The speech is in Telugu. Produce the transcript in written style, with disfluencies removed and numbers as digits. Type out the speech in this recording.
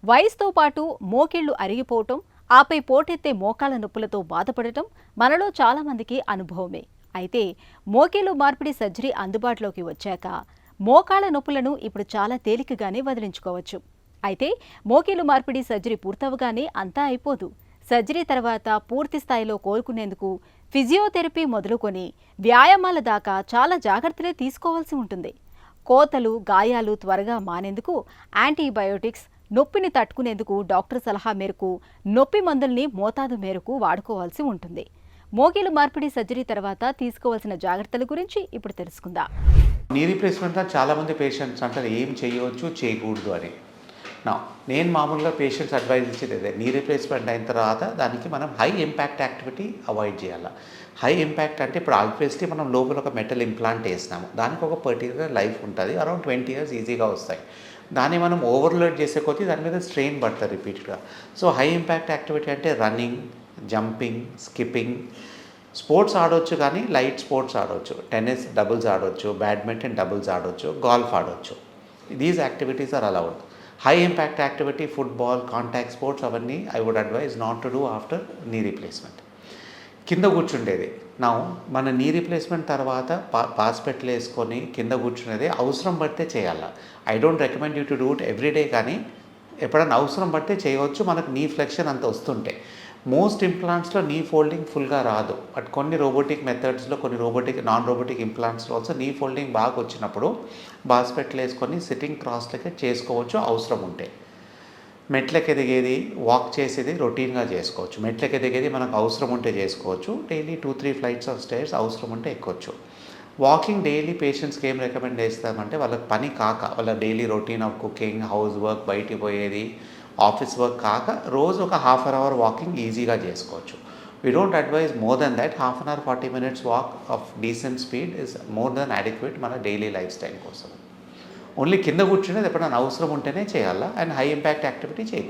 వయసుతో పాటు మోకిళ్లు అరిగిపోవటం, ఆపై పోటెత్తే మోకాళ్ల నొప్పులతో బాధపడటం మనలో చాలామందికి అనుభవమే. అయితే మోకిళ్లు మార్పిడి సర్జరీ అందుబాటులోకి వచ్చాక మోకాళ్ల నొప్పులను ఇప్పుడు చాలా తేలికగానే వదిలించుకోవచ్చు. అయితే మోకిళ్లు మార్పిడి సర్జరీ పూర్తవగానే అంతా అయిపోదు. సర్జరీ తర్వాత పూర్తి స్థాయిలో కోలుకునేందుకు ఫిజియోథెరపీ మొదలుకొని వ్యాయామాల దాకా చాలా జాగ్రత్తలే తీసుకోవాల్సి ఉంటుంది. కోతలు, గాయాలు త్వరగా మానేందుకు యాంటీబయోటిక్స్, నొప్పిని తట్టుకునేందుకు డాక్టర్ సలహా మేరకు నొప్పి మందుల్ని మోతాదు మేరకు వాడుకోవాల్సి ఉంటుంది. మోకిళ్లు మార్పిడి సర్జరీ తర్వాత తీసుకోవాల్సిన జాగ్రత్తల గురించి ఇప్పుడు తెలుసుకుందాం. నీ రీప్లేస్మెంట్ చాలామంది పేషెంట్స్ అంటారు ఏం చేయవచ్చు చేయకూడదు అని. నేను మామూలుగా పేషెంట్స్ అడ్వైజ్ ఇచ్చేది అదే, నీ రీప్లేస్మెంట్ అయిన తర్వాత దానికి మనం హై ఇంపాక్ట్ యాక్టివిటీ అవాయిడ్ చేయాలి. హై ఇంపాక్ట్ అంటే ఇప్పుడు ఆబ్వియస్లీ మనం లోపల ఒక మెటల్ ఇంప్లాంట్ వేసినాము, దానికి ఒక పర్టికులర్ లైఫ్ ఉంటుంది, అరౌండ్ 20 years ఈజీగా వస్తాయి. దాన్ని మనం ఓవర్లోడ్ చేసే కొద్దీ దాని మీద స్ట్రెయిన్ పడుతుంది రిపీట్గా. సో హై ఇంపాక్ట్ యాక్టివిటీ అంటే రన్నింగ్, జంపింగ్, స్కిప్పింగ్, స్పోర్ట్స్ ఆడవచ్చు, కానీ లైట్ స్పోర్ట్స్ ఆడవచ్చు, టెన్నిస్ డబుల్స్ ఆడవచ్చు, బ్యాడ్మింటన్ డబుల్స్ ఆడవచ్చు, గోల్ఫ్ ఆడవచ్చు. These activities are allowed. High impact activity football, contact sports అవన్నీ I would advise not to do after knee replacement. కింద కూర్చుండేది మన నీ రీప్లేస్మెంట్ తర్వాత పాస్పెట్లు వేసుకొని కింద కూర్చునేది అవసరం పడితే చేయాలి. I don't recommend you to do it everyday, కానీ ఎప్పుడైనా అవసరం పడితే చేయవచ్చు. మనకు నీ ఫ్లెక్షన్ అంత వస్తుంటే మోస్ట్ ఇంప్లాంట్స్లో నీ ఫోల్డింగ్ ఫుల్గా రాదు, బట్ కొన్ని రోబోటిక్ మెథడ్స్లో, కొన్ని నాన్ రోబోటిక్ ఇంప్లాంట్స్లో ఆల్సో నీ ఫోల్డింగ్ బాగా వచ్చినప్పుడు బాస్పెట్లు వేసుకొని సిట్టింగ్ క్రాస్లకే చేసుకోవచ్చు అవసరం ఉంటే. మెట్లకి ఎదిగేది, వాక్ చేసేది రొటీన్గా చేసుకోవచ్చు. మెట్లకి ఎదిగేది మనకు అవసరం ఉంటే చేసుకోవచ్చు. డైలీ 2-3 flights ఆఫ్ స్టైర్స్ అవసరం ఉంటే ఎక్కొచ్చు. వాకింగ్ డైలీ పేషెంట్స్కి ఏం రికమెండ్ చేస్తామంటే, వాళ్ళకి పని కాక, వాళ్ళ daily routine of cooking, house work, బయటికి పోయేది, ఆఫీస్ వర్క్ కాక రోజు ఒక 1/2 hour వాకింగ్ ఈజీగా చేసుకోవచ్చు. We don't advise more than that. 1/2 hour 40 minutes walk of decent speed is more than adequate మన డైలీ లైఫ్ స్టైల్ కోసం. ఓన్లీ కింద కూర్చునేది ఎప్పుడైనా అవసరం ఉంటేనే చేయాలా, అండ్ హై ఇంపాక్ట్ యాక్టివిటీ చేయకూడదు.